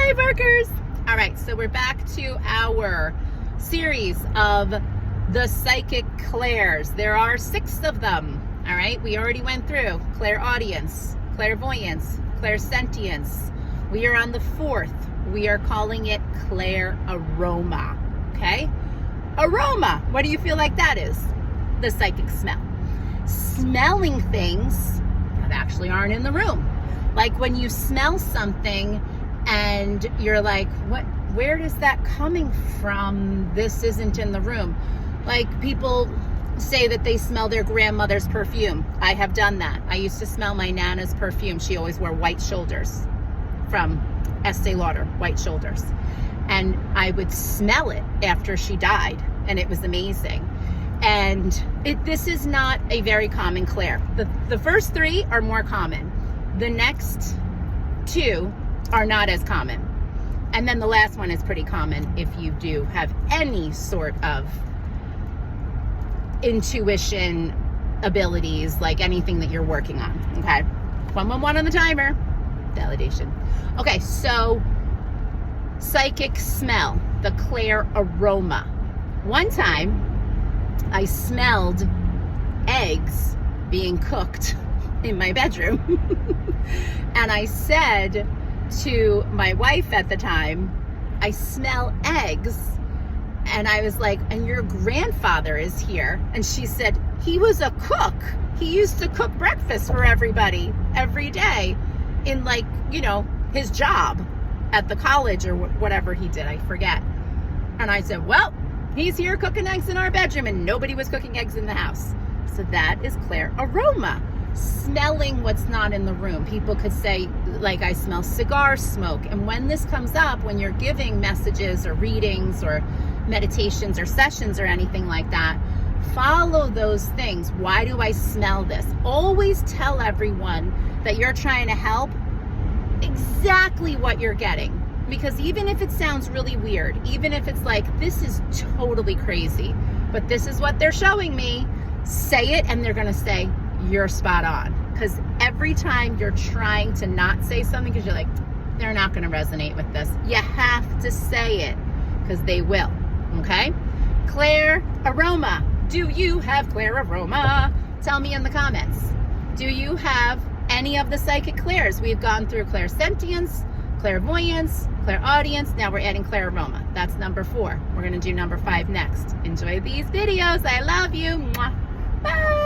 light workers. All right, so we're back to our series of the psychic clairs. There are 6 of them. All right, we already went through clairaudience, clairvoyance, clairsentience. We are on the 4th. We are calling it clairaroma. Okay, aroma. What do you feel like that is? The psychic smell. Smelling things that actually aren't in the room. Like when you smell something and you're like, where is that coming from? This isn't in the room. Like people say that they smell their grandmother's perfume. I have done that. I used to smell my Nana's perfume. She always wore white shoulders from Estee Lauder, white shoulders. And I would smell it after she died, and it was amazing. And this is not a very common clair. The first 3 are more common. The next 2 are not as common. And then the last one is pretty common if you do have any sort of intuition abilities, like anything that you're working on. Okay, 111 on the timer. Validation. Okay, so psychic smell, the clairaroma. One time I smelled eggs being cooked in my bedroom. And I said to my wife at the time, I smell eggs. And I was like, and your grandfather is here. And she said, he was a cook. He used to cook breakfast for everybody every day in, like, you know, his job at the college or whatever he did. I forget. And I said, well, he's here cooking eggs in our bedroom, and nobody was cooking eggs in the house. So that is clairaroma. Smelling what's not in the room. People could say, like, I smell cigar smoke. And when this comes up, when you're giving messages or readings or meditations or sessions or anything like that, follow those things. Why do I smell this? Always tell everyone that you're trying to help exactly what you're getting. Because even if it sounds really weird, even if it's like, this is totally crazy, but this is what they're showing me, say it, and they're going to say, you're spot on. Because every time you're trying to not say something because you're like, they're not going to resonate with this, you have to say it because they will. Okay? Clairaroma. Do you have clairaroma? Tell me in the comments. Do you have any of the psychic clairs? We've gone through clairsentience, clairvoyance, clairaudience. Now we're adding clairaroma. That's number 4. We're going to do number 5 next. Enjoy these videos. I love you. Mwah. Bye.